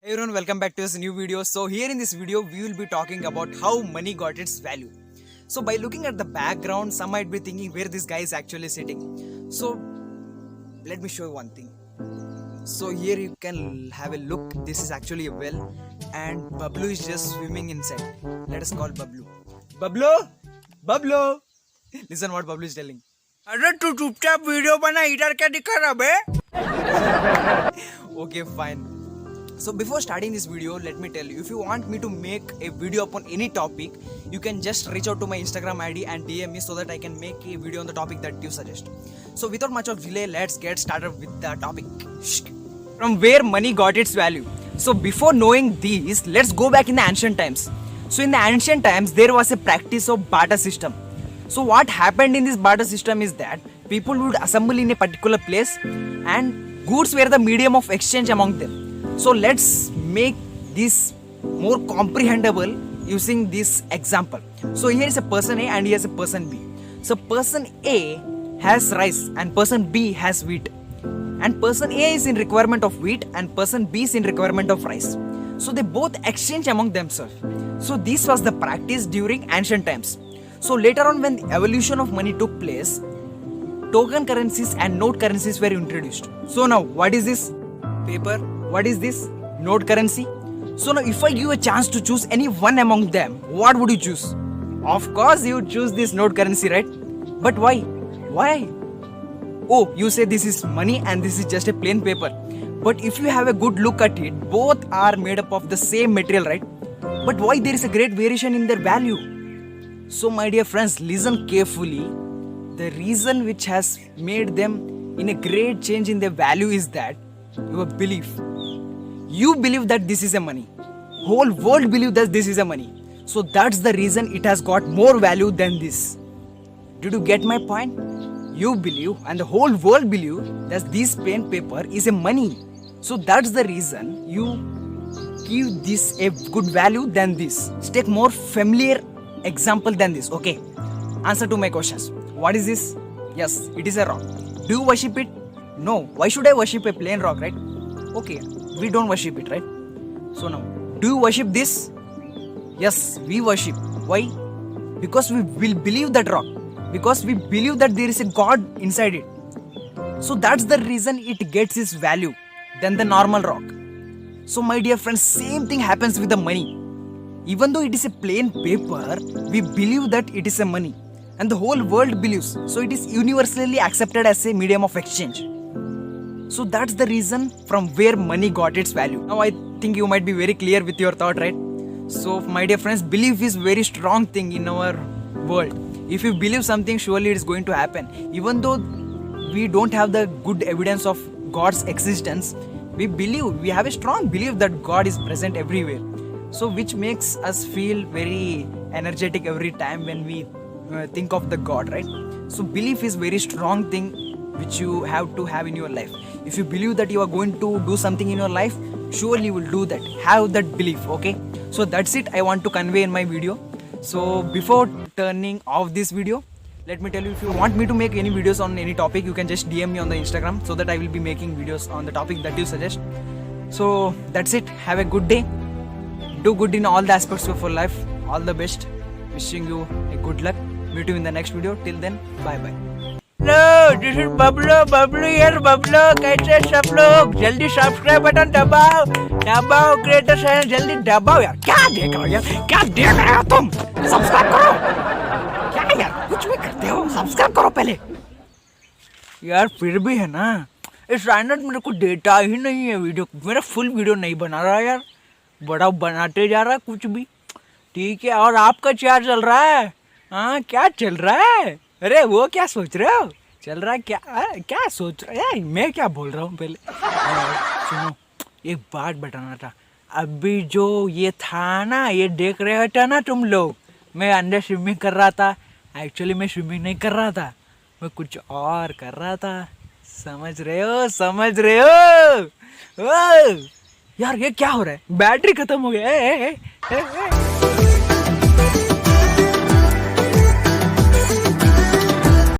Hey everyone, welcome back to this new video. So here in this video, we will be talking about how money got its value. So by looking at the background, some might be thinking where this guy is actually sitting. So let me show you one thing. So here you can have a look. This is actually a well, and Bablu is just swimming inside. Let us call Bablu. Bablu, Bablu. Listen what Bablu is telling. अरे तू चुपचाप video बना इधर क्या दिखा रहा बे? Okay, fine. So before starting this video, let me tell you, if you want me to make a video upon any topic, you can just reach out to my Instagram ID and DM me so that I can make a video on the topic that you suggest. So without much of delay, let's get started with the topic. From where money got its value. So before knowing these, let's go back in the ancient times. So in the ancient times, there was a practice of barter system. So what happened in this barter system is that people would assemble in a particular place and goods were the medium of exchange among them. So let's make this more comprehensible using this example. So here is a person A and here is a person B. So person A has rice and person B has wheat. And person A is in requirement of wheat and person B is in requirement of rice. So they both exchange among themselves. So this was the practice during ancient times. So later on, when the evolution of money took place, token currencies and note currencies were introduced. So now what is this? Paper. What is this? Note currency. So now if I give you a chance to choose any one among them, what would you choose? Of course you would choose this note currency, right? But why? Why? Oh, you say this is money and this is just a plain paper. But if you have a good look at it, both are made up of the same material, right? But why there is a great variation in their value? So my dear friends, listen carefully. The reason which has made them in a great change in their value is that your belief. You believe that this is a money. Whole world believe that this is a money. So that's the reason it has got more value than this. Did you get my point? You believe and the whole world believe that this pen paper is a money. So that's the reason you give this a good value than this. Let's take more familiar example than this. Okay, answer to my questions. What is this? Yes, it is a rock. Do you worship it? No. Why should I worship a plain rock, right? Okay, we don't worship it, right? So now, do you worship this? Yes, we worship. Why? Because we will believe that rock. Because we believe that there is a God inside it. So that's the reason it gets its value than the normal rock. So my dear friends, same thing happens with the money. Even though it is a plain paper, we believe that it is a money. And the whole world believes. So it is universally accepted as a medium of exchange. So that's the reason from where money got its value. Now I think you might be very clear with your thought, right? So my dear friends, belief is very strong thing in our world. If you believe something, surely it is going to happen. Even though we don't have the good evidence of God's existence, we have a strong belief that God is present everywhere. So which makes us feel very energetic every time when we think of the God, right? So belief is very strong thing which you have to have in your life. If you believe that you are going to do something in your life, surely you will do that. Have that belief, okay? So that's it I want to convey in my video. So before turning off this video, let me tell you, if you want me to make any videos on any topic, you can just DM me on the Instagram so that I will be making videos on the topic that you suggest. So that's it. Have a good day. Do good in all the aspects of your life. All the best. Wishing you a good luck. Meet you in the next video. Till then, bye bye. Low, this is Bablu यार बबलू कैसे सब लोग जल्दी subscribe button दबाओ creator channel जल्दी दबाओ यार क्या देख रहे हो यार क्या देख रहे हो तुम सब्सक्राइब करो क्या यार कुछ भी करते हो सब्सक्राइब करो पहले यार फिर भी है ना इस साइनथ मेरे को देता ही नहीं है वीडियो मेरा फुल वीडियो नहीं बना रहा यार बड़ा बनाते जा रहा कुछ भी ठीक है और आपका क्या चल रहा है हाँ क्या चल रहा है अरे वो क्या सोच रहे हो चल रहा है क्या सोच रहे हैं मैं क्या बोल रहा हूँ पहले सुनो एक बात बताना था अभी जो ये था ना ये देख रहे था ना तुम लोग मैं अंदर स्विमिंग कर रहा था एक्चुअली मैं स्विमिंग नहीं कर रहा था मैं कुछ और कर रहा था समझ रहे हो यार ये क्या हो रहा है बैटरी खत्म हो गया